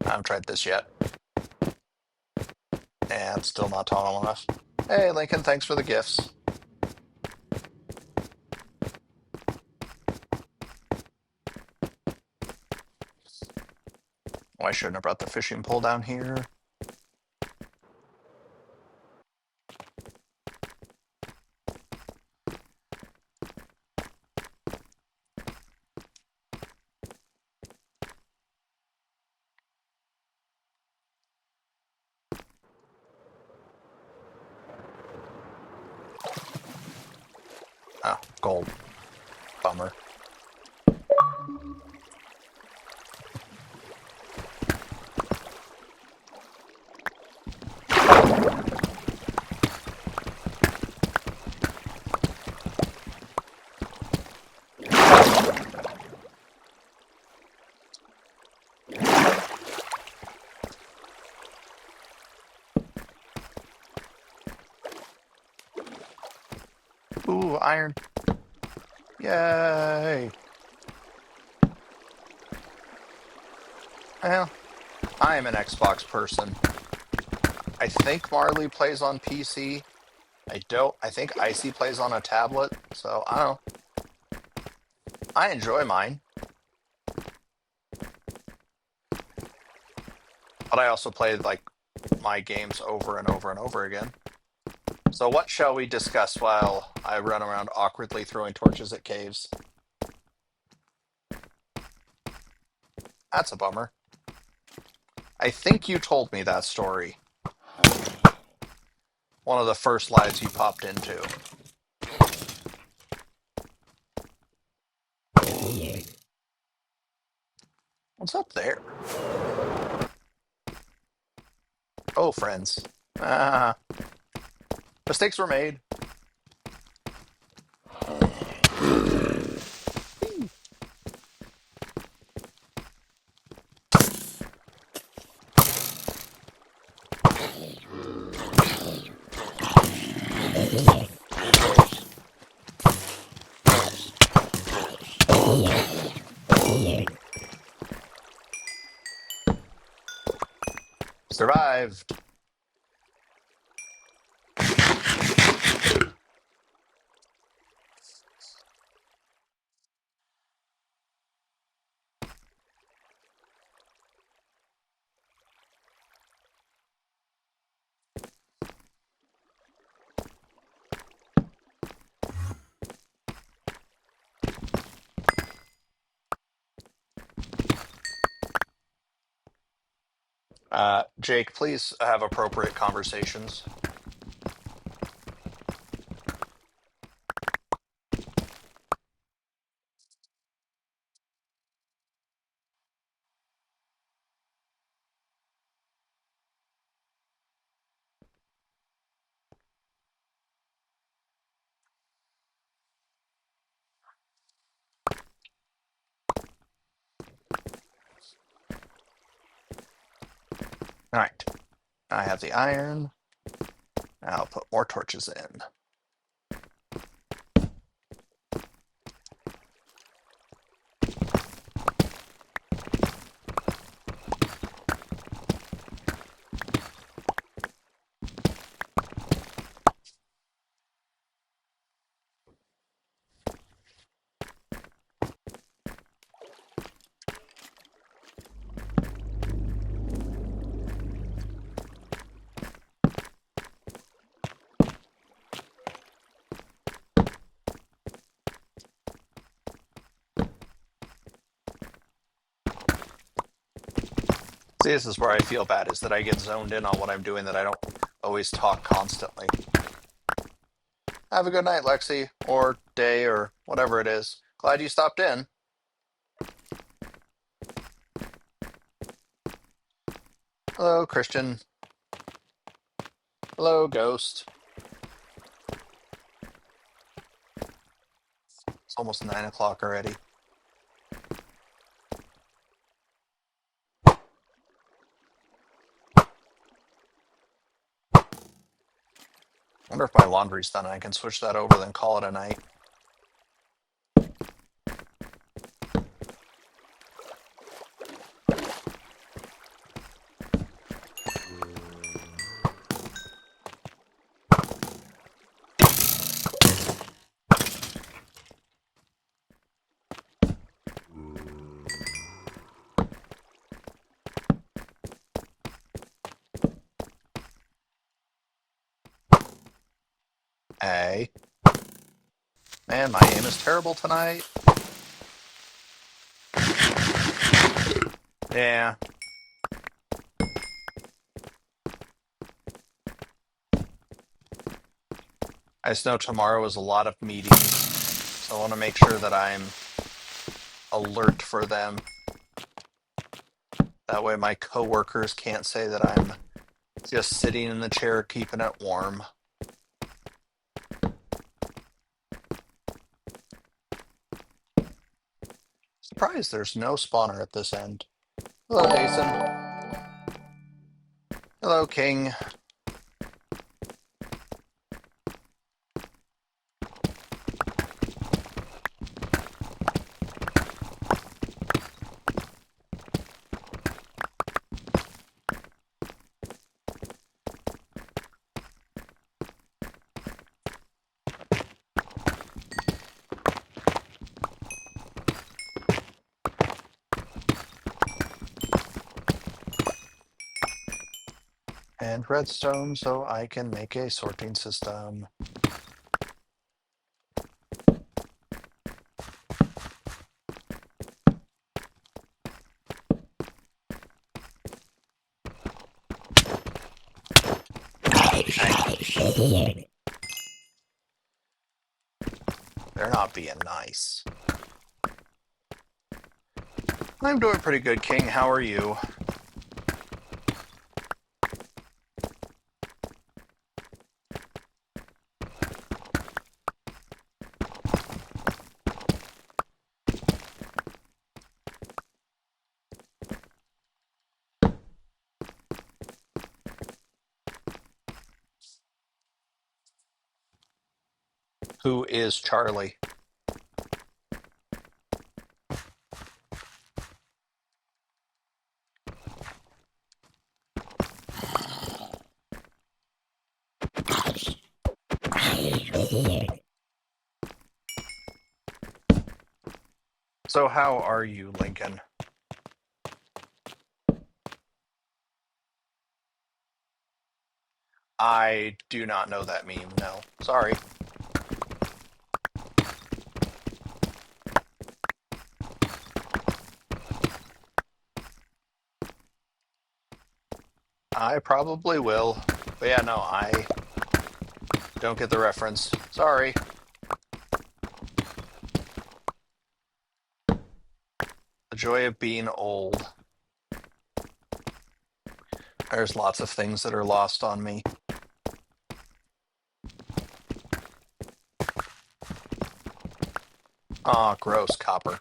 haven't tried this yet. And Yeah, it's still not tall enough. Hey, Lincoln, thanks for the gifts. Oh, I shouldn't have brought the fishing pole down here. Oh, gold. Bummer. Ooh, iron. Yay. Well, I am an Xbox person. I think Marley plays on PC. I think Icy plays on a tablet. So I don't know. I enjoy mine, but I also play like my games over and over and over again. So what shall we discuss while I run around awkwardly throwing torches at caves? That's a bummer. I think you told me that story. One of the first lives you popped into. What's up there? Oh, friends. Ah, mistakes were made. Survived. Jake, please have appropriate conversations. All right. I have the iron. I'll put more torches in. See, this is where I feel bad, is that I get zoned in on what I'm doing, that I don't always talk constantly. Have a good night, Lexi, or day, or whatever it is. Glad you stopped in. Hello, Christian. Hello, Ghost. It's almost 9 o'clock already. Wonder if my laundry's done. I can switch that over, then call it a night. Man, my aim is terrible tonight. Yeah. I just know tomorrow is a lot of meetings, so I want to make sure that I'm alert for them. That way my coworkers can't say that I'm just sitting in the chair keeping it warm. Surprised there's no spawner at this end. Hello, Dason. Hello, King. And redstone so I can make a sorting system. They're not being nice. I'm doing pretty good, King. How are you? Who is Charlie? So how are you, Lincoln? I do not know that meme, no. Sorry. I probably will. But yeah, no, I don't get the reference. Sorry. The joy of being old. There's lots of things that are lost on me. Aw, gross, copper.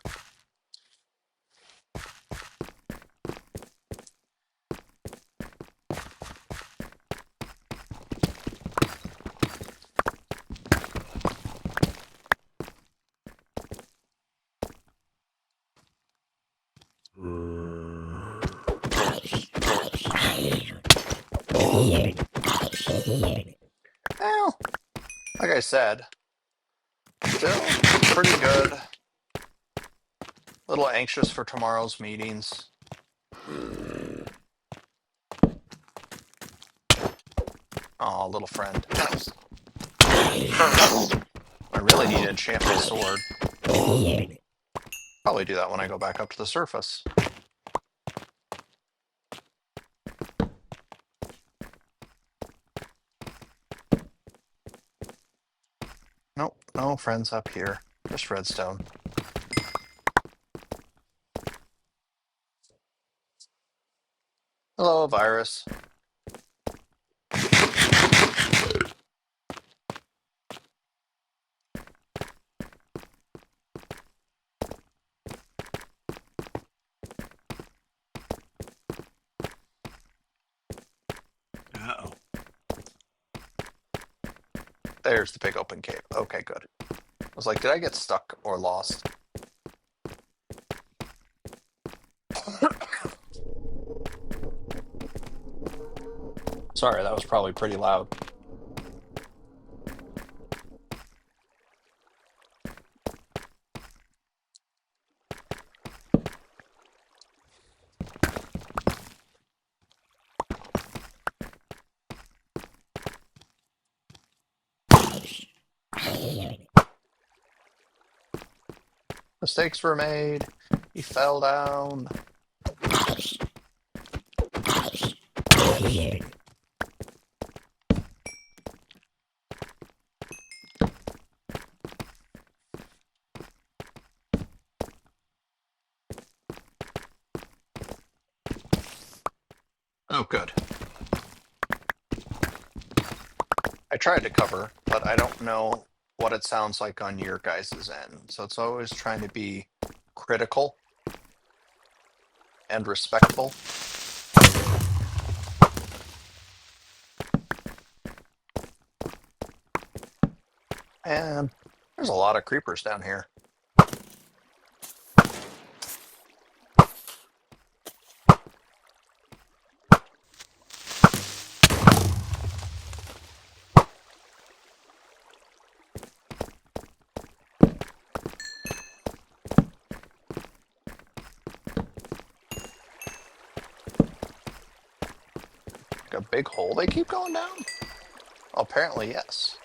Well, like I said, still pretty good. A little anxious for tomorrow's meetings. Aw, little friend. I really need to enchant my sword. Probably do that when I go back up to the surface. Nope, no friends up here. Just redstone. Hello, virus. Uh-oh. There's the big open cave. Okay, good. I was like, did I get stuck or lost? Sorry, that was probably pretty loud. Mistakes were made. He fell down. Oh, good. I tried to cover, but I don't know what it sounds like on your guys' end. So it's always trying to be critical and respectful. And there's a lot of creepers down here. Like a big hole they keep going down? Well, apparently, yes.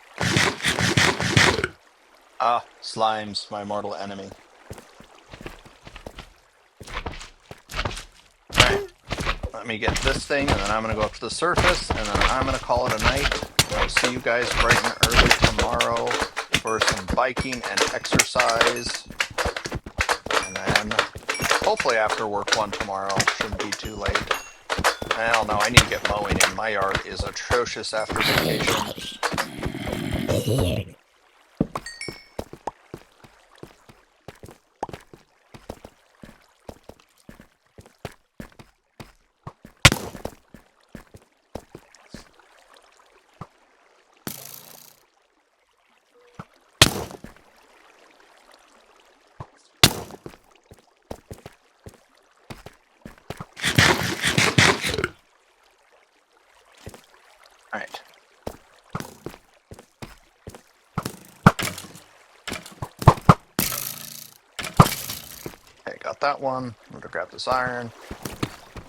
Ah, slimes, my mortal enemy. Alright, let me get this thing, and then I'm going to go up to the surface, and then I'm going to call it a night. I'll see you guys bright and early tomorrow for some biking and exercise. And then hopefully after work one tomorrow. Shouldn't be too late. I don't know. I need to get mowing in. My yard is atrocious after vacation. All right. Okay, got that one. I'm going to grab this iron.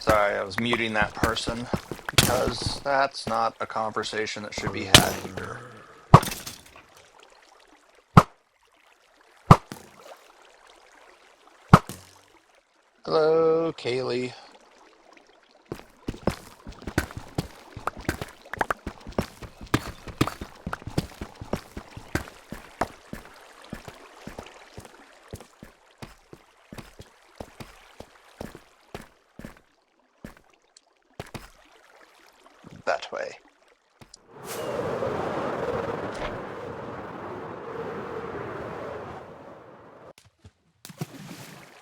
Sorry, I was muting that person because that's not a conversation that should be had here. Hello, Kaylee. That way.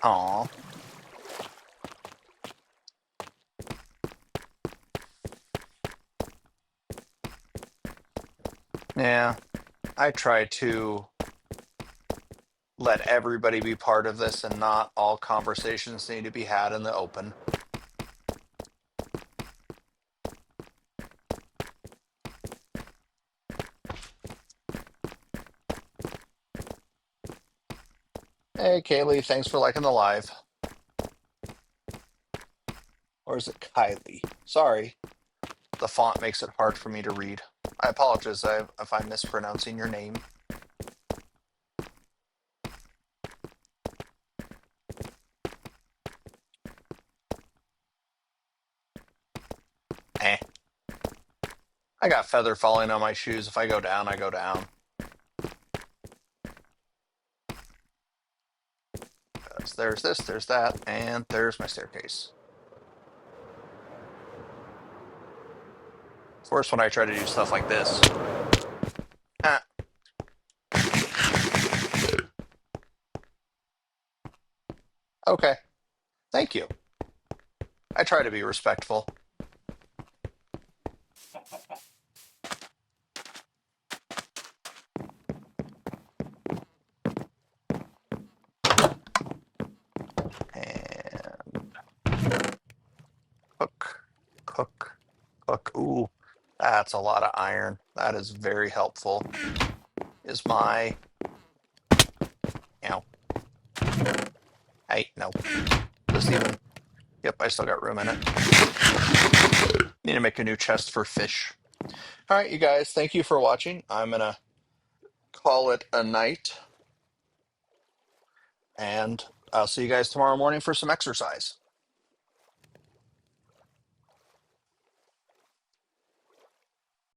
Aw. Yeah, I try to let everybody be part of this and not all conversations need to be had in the open. Hey, Kaylee, thanks for liking the live. Or is it Kylie? Sorry, the font makes it hard for me to read. I apologize if I'm mispronouncing your name. Eh. I got feather falling on my shoes. If I go down, I go down. There's this, there's that, and there's my staircase. Of course, when I try to do stuff like this. Ah, okay. Thank you. I try to be respectful. And cook, cook, cook. Ooh, that's a lot of iron. That is very helpful. Is my. Ow. Hey, no. Doesn't even. Yep, I still got room in it. Need to make a new chest for fish. All right, you guys, thank you for watching. I'm going to call it a night. and I'll see you guys tomorrow morning for some exercise.